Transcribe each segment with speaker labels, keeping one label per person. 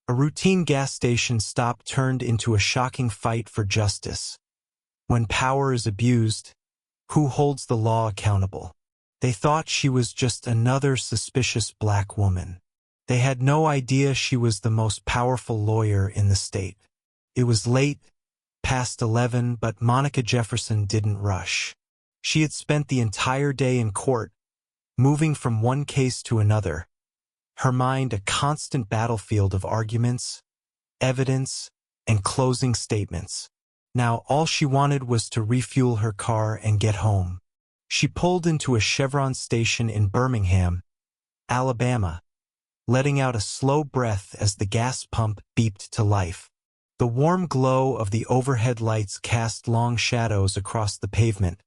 Speaker 1: A routine gas station stop turned into a shocking fight for justice. When power is abused, who holds the law accountable? They thought she was just another suspicious black woman. They had no idea she was the most powerful lawyer in the state. It was late, past 11, but Monica Jefferson didn't rush. She had spent the entire day in court, moving from one case to another, her mind a constant battlefield of arguments, evidence, and closing statements. Now all she wanted was to refuel her car and get home. She pulled into a Chevron station in Birmingham, Alabama, letting out a slow breath as the gas pump beeped to life. The warm glow of the overhead lights cast long shadows across the pavement,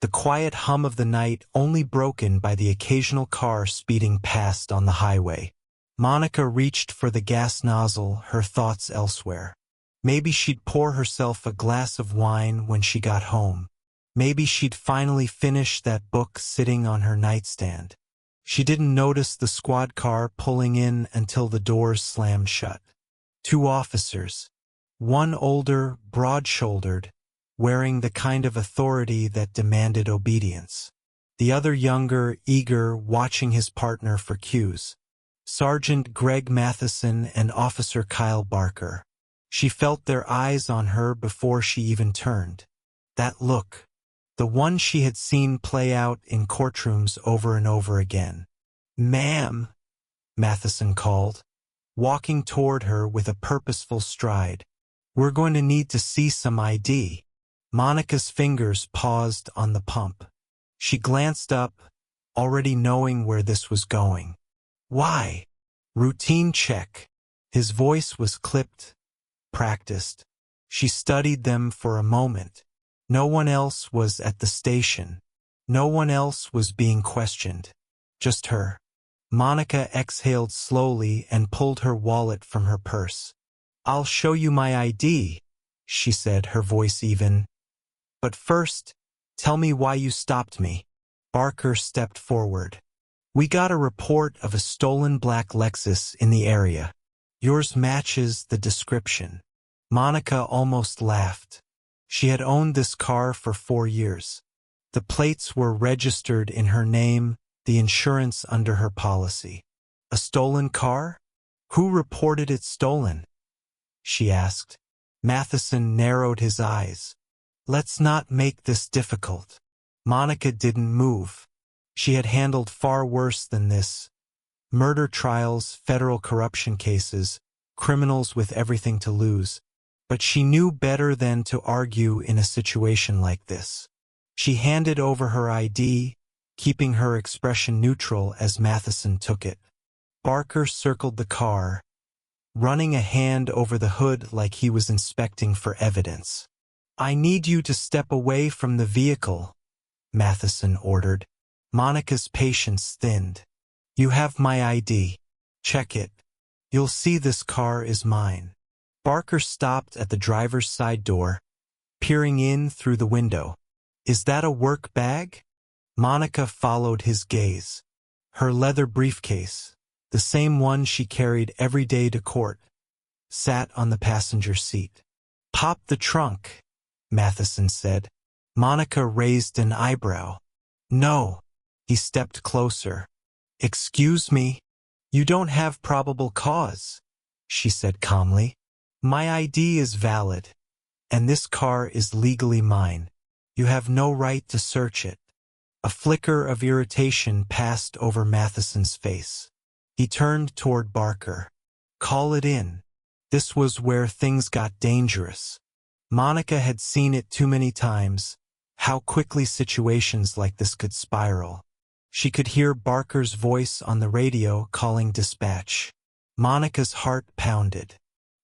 Speaker 1: the quiet hum of the night only broken by the occasional car speeding past on the highway. Monica reached for the gas nozzle, her thoughts elsewhere. Maybe she'd pour herself a glass of wine when she got home. Maybe she'd finally finish that book sitting on her nightstand. She didn't notice the squad car pulling in until the doors slammed shut. 2 officers, one older, broad-shouldered, wearing the kind of authority that demanded obedience. The other younger, eager, watching his partner for cues. Sergeant Greg Matheson and Officer Kyle Barker. She felt their eyes on her before she even turned. That look, the one she had seen play out in courtrooms over and over again. "Ma'am," Matheson called, walking toward her with a purposeful stride. "We're going to need to see some ID." Monica's fingers paused on the pump. She glanced up, already knowing where this was going. "Why?" "Routine check." His voice was clipped, practiced. She studied them for a moment. No one else was at the station. No one else was being questioned. Just her. Monica exhaled slowly and pulled her wallet from her purse. "I'll show you my ID," she said, her voice even. "But first, tell me why you stopped me." Barker stepped forward. "We got a report of a stolen black Lexus in the area. Yours matches the description." Monica almost laughed. She had owned this car for 4 years. The plates were registered in her name, the insurance under her policy. "A stolen car? Who reported it stolen?" she asked. Matheson narrowed his eyes. "Let's not make this difficult." Monica didn't move. She had handled far worse than this. Murder trials, federal corruption cases, criminals with everything to lose. But she knew better than to argue in a situation like this. She handed over her ID, keeping her expression neutral as Matheson took it. Barker circled the car, running a hand over the hood like he was inspecting for evidence. "I need you to step away from the vehicle," Matheson ordered. Monica's patience thinned. "You have my ID. Check it. You'll see this car is mine." Barker stopped at the driver's side door, peering in through the window. "Is that a work bag?" Monica followed his gaze. Her leather briefcase, the same one she carried every day to court, sat on the passenger seat. "Pop the trunk," Matheson said. Monica raised an eyebrow. "No." He stepped closer. "Excuse me? You don't have probable cause," she said calmly. "My ID is valid, and this car is legally mine. You have no right to search it." A flicker of irritation passed over Matheson's face. He turned toward Barker. "Call it in." This was where things got dangerous. Monica had seen it too many times, how quickly situations like this could spiral. She could hear Barker's voice on the radio calling dispatch. Monica's heart pounded.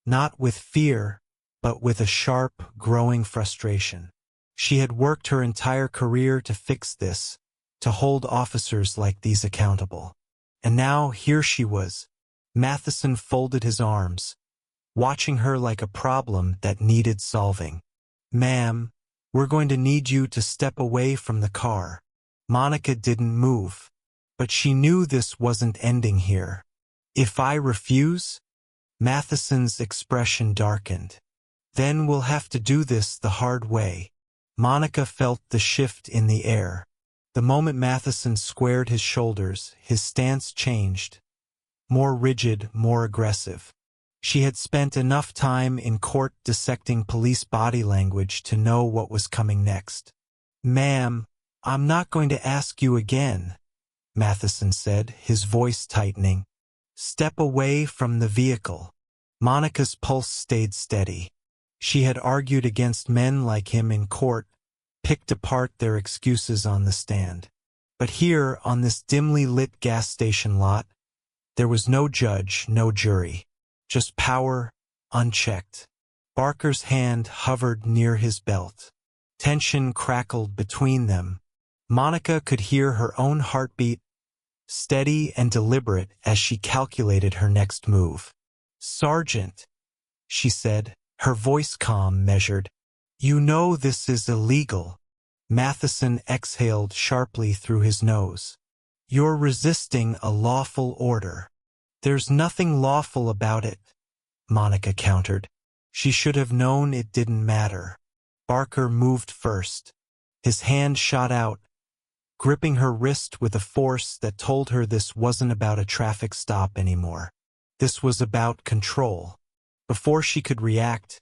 Speaker 1: Not with fear, but with a sharp, growing frustration. She had worked her entire career to fix this, to hold officers like these accountable. And now here she was. Matheson folded his arms, watching her like a problem that needed solving. "Ma'am, we're going to need you to step away from the car." Monica didn't move, but she knew this wasn't ending here. "If I refuse?" Matheson's expression darkened. Then we'll have to do this the hard way. Monica felt the shift in the air. The moment Matheson squared his shoulders, his stance changed. More rigid, more aggressive. She had spent enough time in court dissecting police body language to know what was coming next. "Ma'am, I'm not going to ask you again," Matheson said, his voice tightening. "Step away from the vehicle." Monica's pulse stayed steady. She had argued against men like him in court, picked apart their excuses on the stand. But here, on this dimly lit gas station lot, there was no judge, no jury. Just power, unchecked. Barker's hand hovered near his belt. Tension crackled between them. Monica could hear her own heartbeat, steady and deliberate as she calculated her next move. "Sergeant," she said, her voice calm, measured. "You know this is illegal." Matheson exhaled sharply through his nose. "You're resisting a lawful order." "There's nothing lawful about it," Monica countered. She should have known it didn't matter. Barker moved first. His hand shot out, gripping her wrist with a force that told her this wasn't about a traffic stop anymore. This was about control. Before she could react,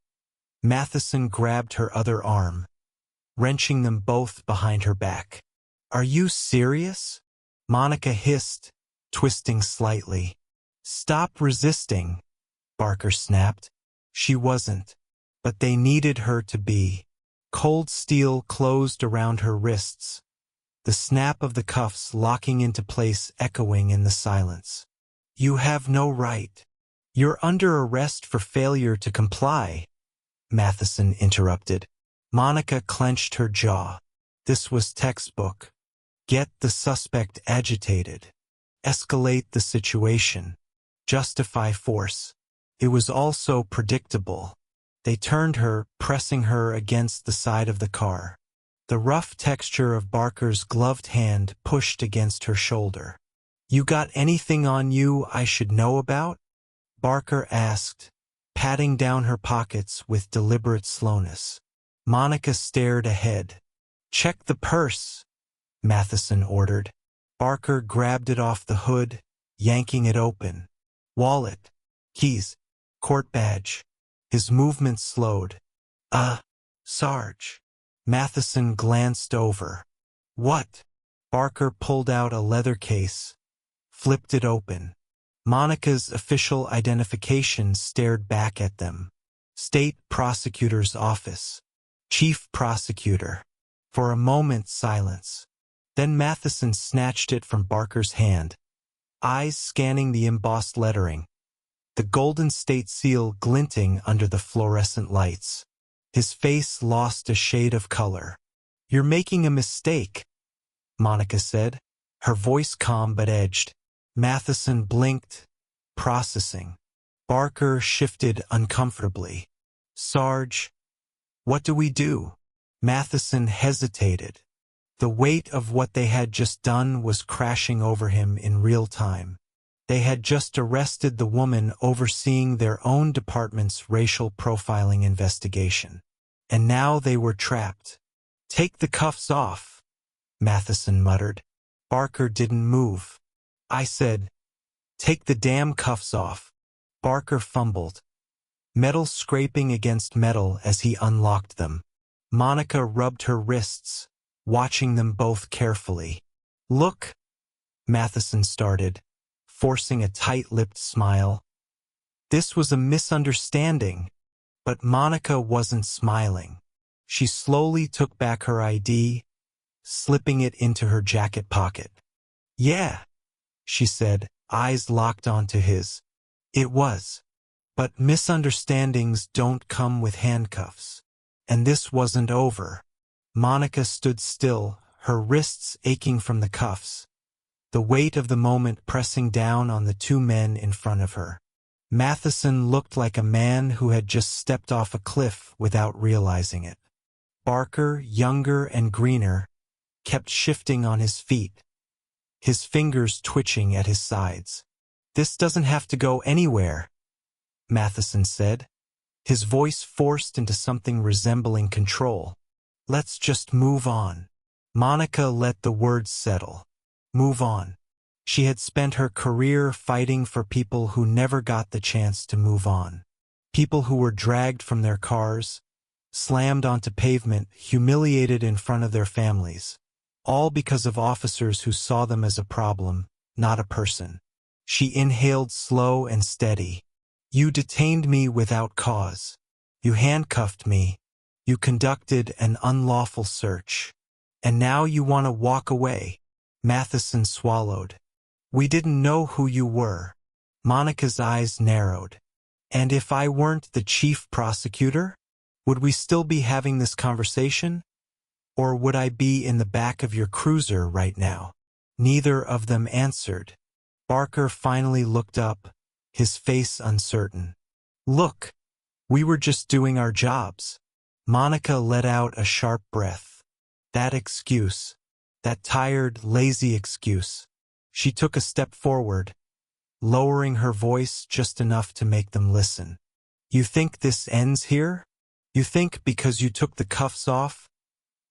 Speaker 1: Matheson grabbed her other arm, wrenching them both behind her back. "Are you serious?" Monica hissed, twisting slightly. "Stop resisting," Barker snapped. She wasn't, but they needed her to be. Cold steel closed around her wrists, the snap of the cuffs locking into place echoing in the silence. "You have no right. You're under arrest for failure to comply," Matheson interrupted. Monica clenched her jaw. This was textbook. Get the suspect agitated. Escalate the situation. Justify force. It was also predictable. They turned her, pressing her against the side of the car. The rough texture of Barker's gloved hand pushed against her shoulder. "You got anything on you I should know about?" Barker asked, patting down her pockets with deliberate slowness. Monica stared ahead. "Check the purse," Matheson ordered. Barker grabbed it off the hood, yanking it open. "Wallet, keys, court badge." His movement slowed. Sarge." Matheson glanced over. "What?" Barker pulled out a leather case, flipped it open. Monica's official identification stared back at them. State Prosecutor's Office. Chief Prosecutor. For a moment, silence. Then Matheson snatched it from Barker's hand, eyes scanning the embossed lettering, the golden state seal glinting under the fluorescent lights. His face lost a shade of color. "You're making a mistake," Monica said, her voice calm but edged. Matheson blinked, processing. Barker shifted uncomfortably. "Sarge, what do we do?" Matheson hesitated. The weight of what they had just done was crashing over him in real time. They had just arrested the woman overseeing their own department's racial profiling investigation. And now they were trapped. "Take the cuffs off," Matheson muttered. Barker didn't move. "I said, take the damn cuffs off." Barker fumbled, metal scraping against metal as he unlocked them. Monica rubbed her wrists, watching them both carefully. "Look," Matheson started, forcing a tight-lipped smile. This was a misunderstanding, but Monica wasn't smiling. She slowly took back her ID, slipping it into her jacket pocket. "Yeah," she said, eyes locked onto his. "It was. But misunderstandings don't come with handcuffs. And this wasn't over." Monica stood still, her wrists aching from the cuffs, the weight of the moment pressing down on the two men in front of her. Matheson looked like a man who had just stepped off a cliff without realizing it. Barker, younger and greener, kept shifting on his feet, his fingers twitching at his sides. "This doesn't have to go anywhere," Matheson said, his voice forced into something resembling control. Let's just move on. Monica let the words settle. Move on. She had spent her career fighting for people who never got the chance to move on. People who were dragged from their cars, slammed onto pavement, humiliated in front of their families. All because of officers who saw them as a problem, not a person. She inhaled slow and steady. You detained me without cause. You handcuffed me. You conducted an unlawful search. And now you want to walk away. Matheson swallowed. We didn't know who you were. Monica's eyes narrowed. And if I weren't the chief prosecutor, would we still be having this conversation? Or would I be in the back of your cruiser right now? Neither of them answered. Barker finally looked up, his face uncertain. Look, we were just doing our jobs. Monica let out a sharp breath. That excuse, that tired, lazy excuse. She took a step forward, lowering her voice just enough to make them listen. You think this ends here? You think because you took the cuffs off,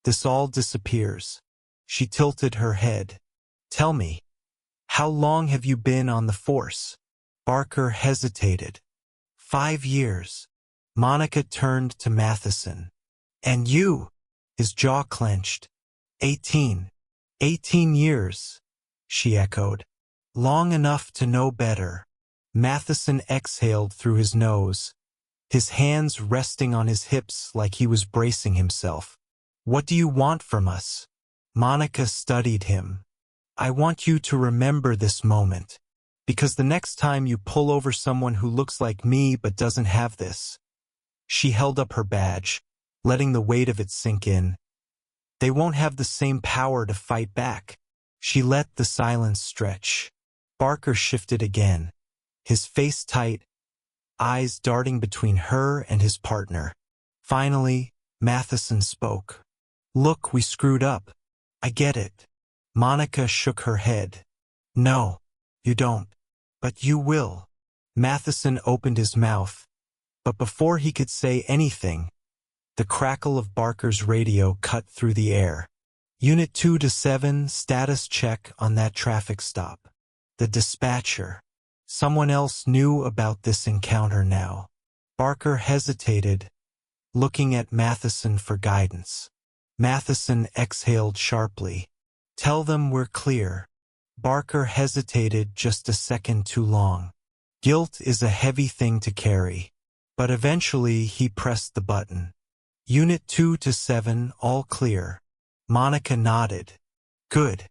Speaker 1: this all disappears? She tilted her head. Tell me, how long have you been on the force? Barker hesitated. 5 years. Monica turned to Matheson. And you? His jaw clenched. 18. 18 years, she echoed. Long enough to know better. Matheson exhaled through his nose, his hands resting on his hips like he was bracing himself. What do you want from us? Monica studied him. I want you to remember this moment, because the next time you pull over someone who looks like me but doesn't have this. She held up her badge, letting the weight of it sink in. They won't have the same power to fight back. She let the silence stretch. Barker shifted again, his face tight, eyes darting between her and his partner. Finally, Matheson spoke. Look, we screwed up. I get it. Monica shook her head. No, you don't. But you will. Matheson opened his mouth, but before he could say anything, the crackle of Barker's radio cut through the air. Unit 2 to 7, status check on that traffic stop. The dispatcher. Someone else knew about this encounter now. Barker hesitated, looking at Matheson for guidance. Matheson exhaled sharply. Tell them we're clear. Barker hesitated just a second too long. Guilt is a heavy thing to carry. But eventually he pressed the button. Unit 2 to 7, all clear. Monica nodded. Good.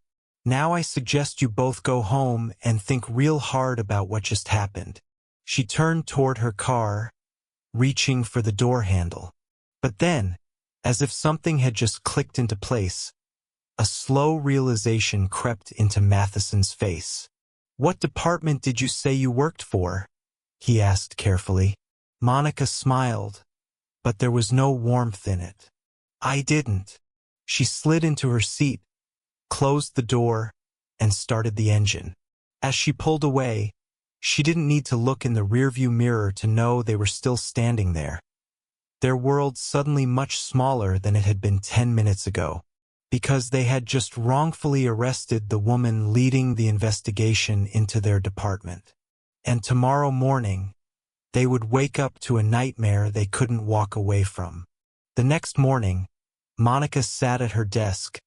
Speaker 1: Now I suggest you both go home and think real hard about what just happened. She turned toward her car, reaching for the door handle. But then, as if something had just clicked into place, a slow realization crept into Matheson's face. What department did you say you worked for? He asked carefully. Monica smiled, but there was no warmth in it. I didn't. She slid into her seat, closed the door, and started the engine. As she pulled away, she didn't need to look in the rearview mirror to know they were still standing there. Their world suddenly much smaller than it had been 10 minutes ago, because they had just wrongfully arrested the woman leading the investigation into their department. And tomorrow morning, they would wake up to a nightmare they couldn't walk away from. The next morning, Monica sat at her desk,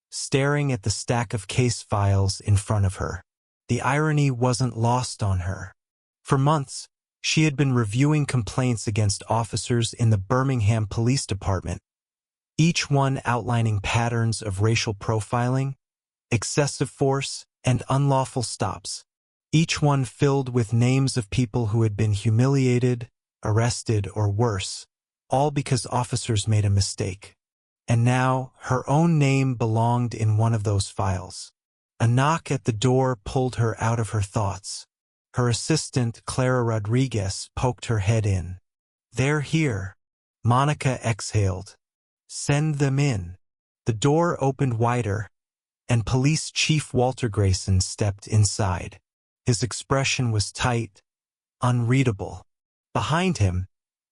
Speaker 1: staring at the stack of case files in front of her. The irony wasn't lost on her. For months, she had been reviewing complaints against officers in the Birmingham Police Department, each one outlining patterns of racial profiling, excessive force, and unlawful stops. Each one filled with names of people who had been humiliated, arrested, or worse, all because officers made a mistake. And now, her own name belonged in one of those files. A knock at the door pulled her out of her thoughts. Her assistant, Clara Rodriguez, poked her head in. They're here. Monica exhaled. Send them in. The door opened wider, and Police Chief Walter Grayson stepped inside. His expression was tight, unreadable. Behind him,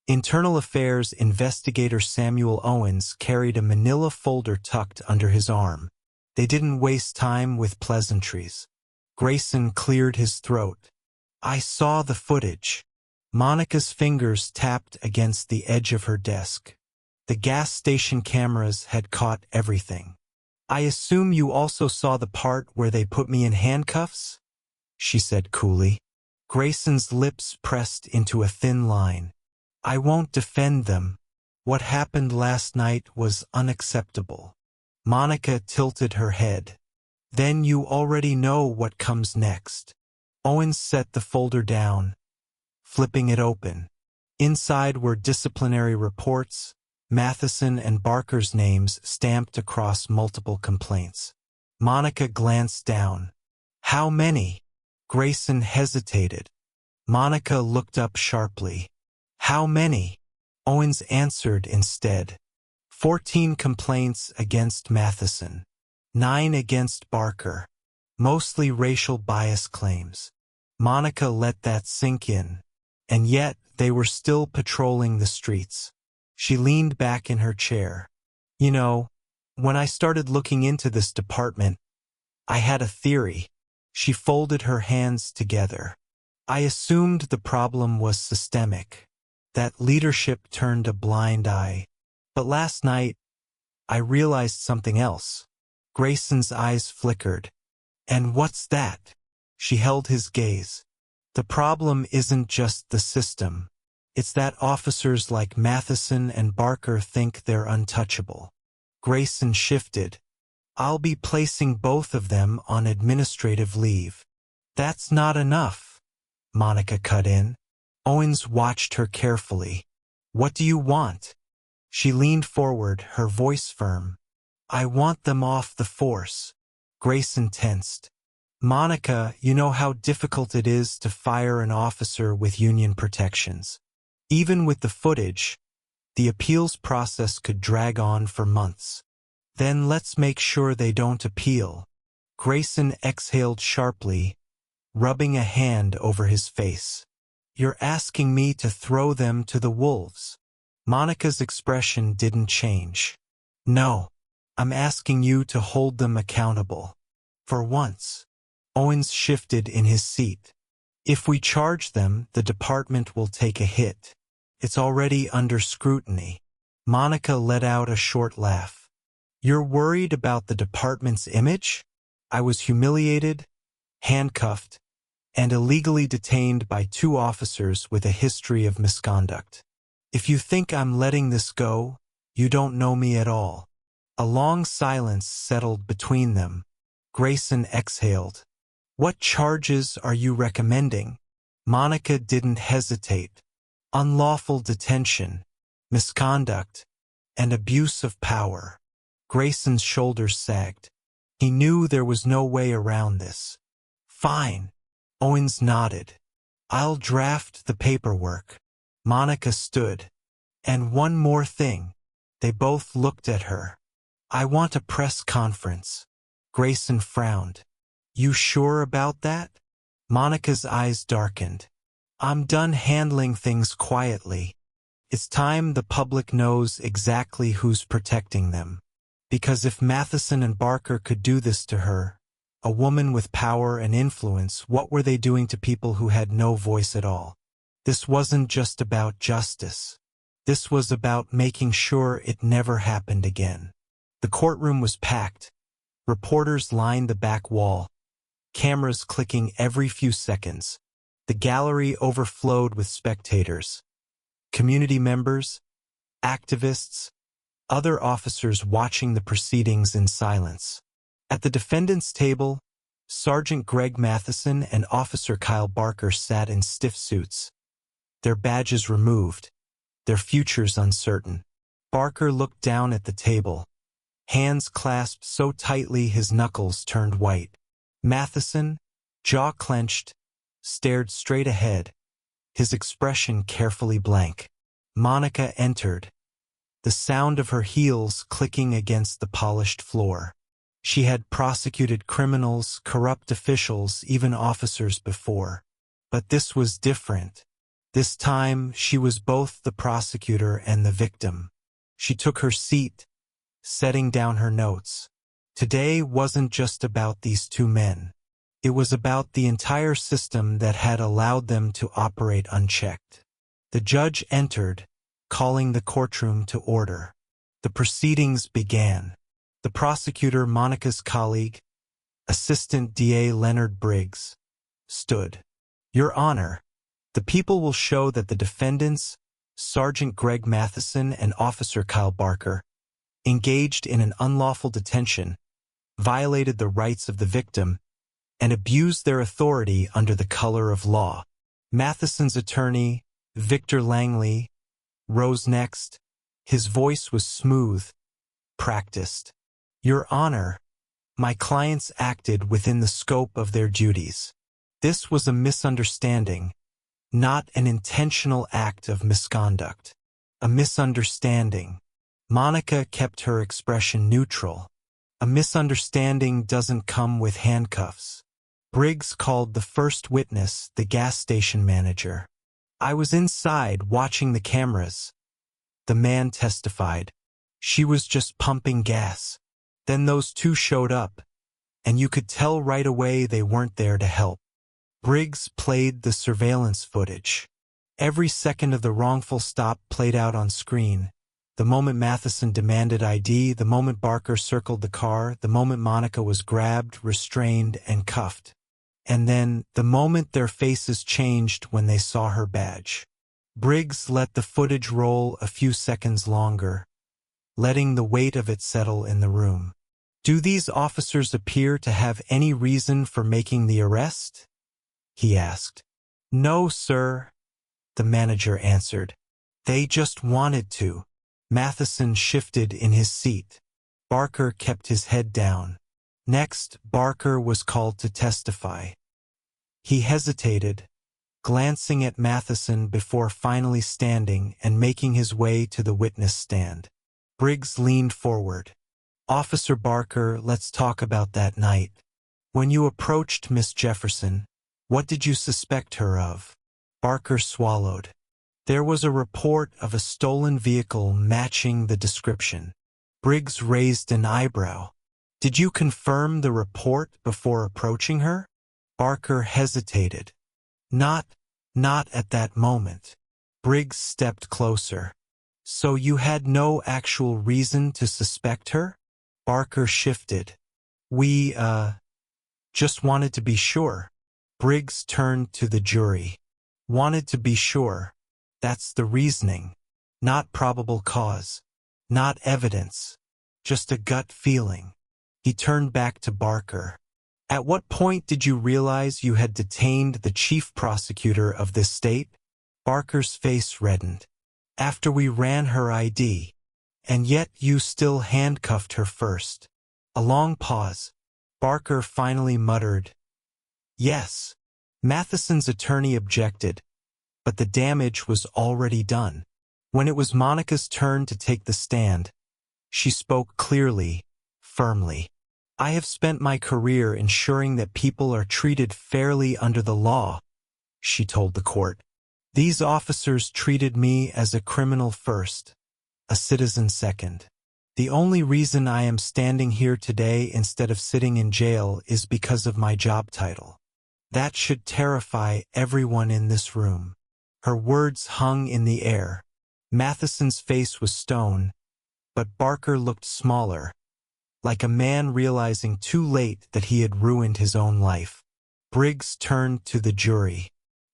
Speaker 1: Internal Affairs Investigator Samuel Owens carried a manila folder tucked under his arm. They didn't waste time with pleasantries. Grayson cleared his throat. I saw the footage. Monica's fingers tapped against the edge of her desk. The gas station cameras had caught everything. I assume you also saw the part where they put me in handcuffs? She said coolly. Grayson's lips pressed into a thin line. I won't defend them. What happened last night was unacceptable. Monica tilted her head. Then you already know what comes next. Owens set the folder down, flipping it open. Inside were disciplinary reports, Matheson and Barker's names stamped across multiple complaints. Monica glanced down. How many? Grayson hesitated. Monica looked up sharply. How many? Owens answered instead. 14 complaints against Matheson. 9 against Barker. Mostly racial bias claims. Monica let that sink in. And yet, they were still patrolling the streets. She leaned back in her chair. You know, when I started looking into this department, I had a theory. She folded her hands together. I assumed the problem was systemic, that leadership turned a blind eye. But last night, I realized something else. Grayson's eyes flickered. And what's that? She held his gaze. The problem isn't just the system. It's that officers like Matheson and Barker think they're untouchable. Grayson shifted. I'll be placing both of them on administrative leave. That's not enough, Monica cut in. Owens watched her carefully. What do you want? She leaned forward, her voice firm. I want them off the force. Grayson tensed. Monica, you know how difficult it is to fire an officer with union protections. Even with the footage, the appeals process could drag on for months. Then let's make sure they don't appeal. Grayson exhaled sharply, rubbing a hand over his face. You're asking me to throw them to the wolves. Monica's expression didn't change. No, I'm asking you to hold them accountable. For once. Owens shifted in his seat. If we charge them, the department will take a hit. It's already under scrutiny. Monica let out a short laugh. You're worried about the department's image? I was humiliated, handcuffed, and illegally detained by 2 officers with a history of misconduct. If you think I'm letting this go, you don't know me at all. A long silence settled between them. Grayson exhaled. What charges are you recommending? Monica didn't hesitate. Unlawful detention, misconduct, and abuse of power. Grayson's shoulders sagged. He knew there was no way around this. Fine. Owens nodded. I'll draft the paperwork. Monica stood. And one more thing. They both looked at her. I want a press conference. Grayson frowned. You sure about that? Monica's eyes darkened. I'm done handling things quietly. It's time the public knows exactly who's protecting them. Because if Matheson and Barker could do this to her, a woman with power and influence, what were they doing to people who had no voice at all? This wasn't just about justice. This was about making sure it never happened again. The courtroom was packed. Reporters lined the back wall, cameras clicking every few seconds. The gallery overflowed with spectators. Community members, activists, other officers watching the proceedings in silence. At the defendant's table, Sergeant Greg Matheson and Officer Kyle Barker sat in stiff suits, their badges removed, their futures uncertain. Barker looked down at the table, hands clasped so tightly his knuckles turned white. Matheson, jaw clenched, stared straight ahead, his expression carefully blank. Monica entered, the sound of her heels clicking against the polished floor. She had prosecuted criminals, corrupt officials, even officers before. But this was different. This time, she was both the prosecutor and the victim. She took her seat, setting down her notes. Today wasn't just about these two men. It was about the entire system that had allowed them to operate unchecked. The judge entered, calling the courtroom to order. The proceedings began. The prosecutor, Monica's colleague, Assistant DA Leonard Briggs, stood. Your Honor, the people will show that the defendants, Sergeant Greg Matheson and Officer Kyle Barker, engaged in an unlawful detention, violated the rights of the victim, and abused their authority under the color of law. Matheson's attorney, Victor Langley, rose next. His voice was smooth, practiced. Your Honor, my clients acted within the scope of their duties. This was a misunderstanding, not an intentional act of misconduct. A misunderstanding. Monica kept her expression neutral. A misunderstanding doesn't come with handcuffs. Briggs called the first witness, the gas station manager. I was inside watching the cameras. The man testified. She was just pumping gas. Then those two showed up, and you could tell right away they weren't there to help. Briggs played the surveillance footage. Every second of the wrongful stop played out on screen. The moment Matheson demanded ID, the moment Barker circled the car, the moment Monica was grabbed, restrained, and cuffed. And then, the moment their faces changed when they saw her badge. Briggs let the footage roll a few seconds longer, letting the weight of it settle in the room. Do these officers appear to have any reason for making the arrest? He asked. No, sir, the manager answered. They just wanted to. Matheson shifted in his seat. Barker kept his head down. Next, Barker was called to testify. He hesitated, glancing at Matheson before finally standing and making his way to the witness stand. Briggs leaned forward. Officer Barker, let's talk about that night. When you approached Miss Jefferson, what did you suspect her of? Barker swallowed. There was a report of a stolen vehicle matching the description. Briggs raised an eyebrow. Did you confirm the report before approaching her? Barker hesitated. Not at that moment. Briggs stepped closer. So you had no actual reason to suspect her? Barker shifted. We, just wanted to be sure. Briggs turned to the jury. Wanted to be sure. That's the reasoning. Not probable cause. Not evidence. Just a gut feeling. He turned back to Barker. At what point did you realize you had detained the chief prosecutor of this state? Barker's face reddened. After we ran her ID. And yet you still handcuffed her first. A long pause. Barker finally muttered. Yes. Matheson's attorney objected, but the damage was already done. When it was Monica's turn to take the stand, she spoke clearly, firmly. I have spent my career ensuring that people are treated fairly under the law, she told the court. These officers treated me as a criminal first, a citizen second. The only reason I am standing here today instead of sitting in jail is because of my job title. That should terrify everyone in this room. Her words hung in the air. Matheson's face was stone, but Barker looked smaller, like a man realizing too late that he had ruined his own life. Briggs turned to the jury.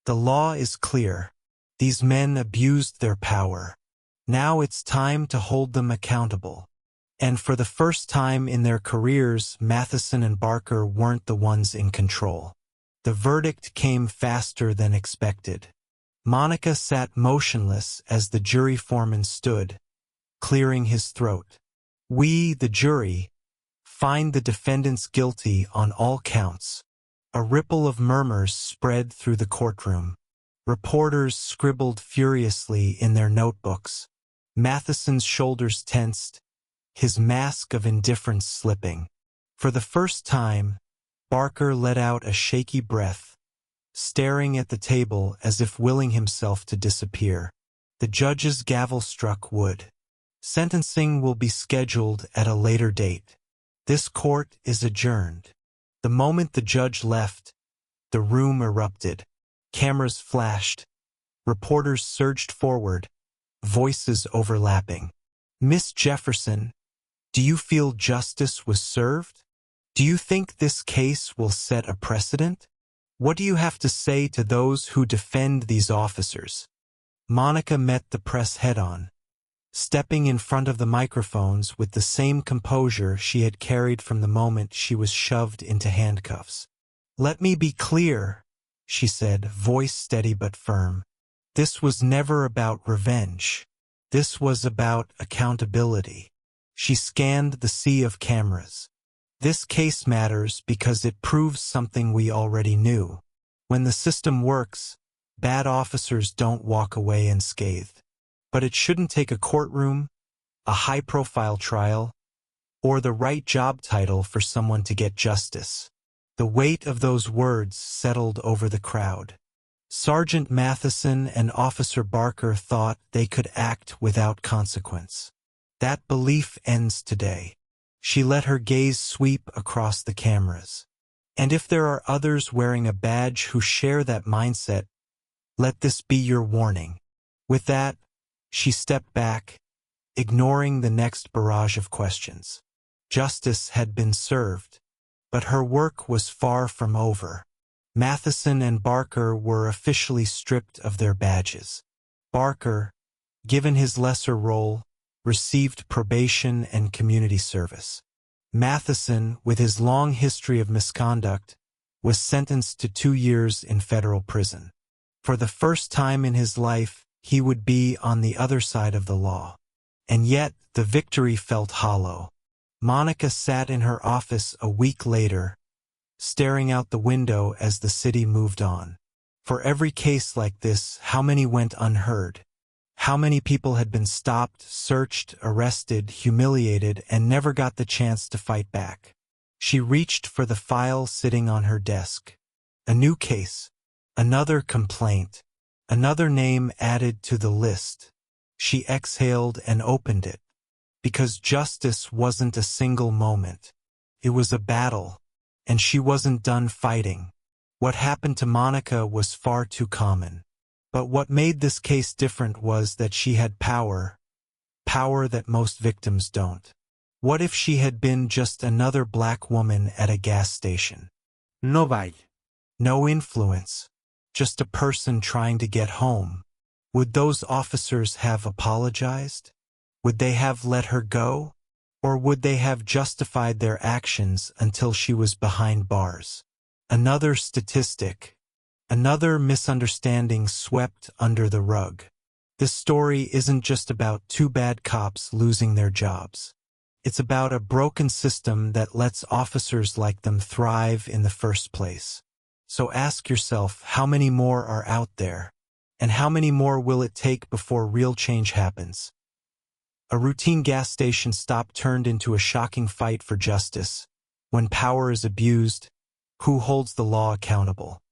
Speaker 1: The law is clear. These men abused their power. Now it's time to hold them accountable. And for the first time in their careers, Matheson and Barker weren't the ones in control. The verdict came faster than expected. Monica sat motionless as the jury foreman stood, clearing his throat. We, the jury, find the defendants guilty on all counts. A ripple of murmurs spread through the courtroom. Reporters scribbled furiously in their notebooks. Matheson's shoulders tensed, his mask of indifference slipping. For the first time, Barker let out a shaky breath, staring at the table as if willing himself to disappear. The judge's gavel struck wood. Sentencing will be scheduled at a later date. This court is adjourned. The moment the judge left, the room erupted. Cameras flashed. Reporters surged forward, voices overlapping. Miss Jefferson, do you feel justice was served? Do you think this case will set a precedent? What do you have to say to those who defend these officers? Monica met the press head-on, stepping in front of the microphones with the same composure she had carried from the moment she was shoved into handcuffs. "Let me be clear," she said, voice steady but firm. "This was never about revenge. This was about accountability." She scanned the sea of cameras. This case matters because it proves something we already knew. When the system works, bad officers don't walk away unscathed. But it shouldn't take a courtroom, a high-profile trial, or the right job title for someone to get justice. The weight of those words settled over the crowd. Sergeant Matheson and Officer Barker thought they could act without consequence. That belief ends today. She let her gaze sweep across the cameras. And if there are others wearing a badge who share that mindset, let this be your warning. With that, she stepped back, ignoring the next barrage of questions. Justice had been served, but her work was far from over. Matheson and Barker were officially stripped of their badges. Barker, given his lesser role, received probation and community service. Matheson, with his long history of misconduct, was sentenced to 2 years in federal prison. For the first time in his life, he would be on the other side of the law. And yet, the victory felt hollow. Monica sat in her office a week later, staring out the window as the city moved on. For every case like this, how many went unheard? How many people had been stopped, searched, arrested, humiliated, and never got the chance to fight back? She reached for the file sitting on her desk. A new case, another complaint, another name added to the list. She exhaled and opened it, because justice wasn't a single moment. It was a battle, and she wasn't done fighting. What happened to Monica was far too common. But what made this case different was that she had power that most victims don't. What if she had been just another black woman at a gas station?
Speaker 2: No vaya.
Speaker 1: No influence, just a person trying to get home. Would those officers have apologized? Would they have let her go? Or would they have justified their actions until she was behind bars? Another statistic. Another misunderstanding swept under the rug. This story isn't just about 2 bad cops losing their jobs. It's about a broken system that lets officers like them thrive in the first place. So ask yourself, how many more are out there? And how many more will it take before real change happens? A routine gas station stop turned into a shocking fight for justice. When power is abused, who holds the law accountable?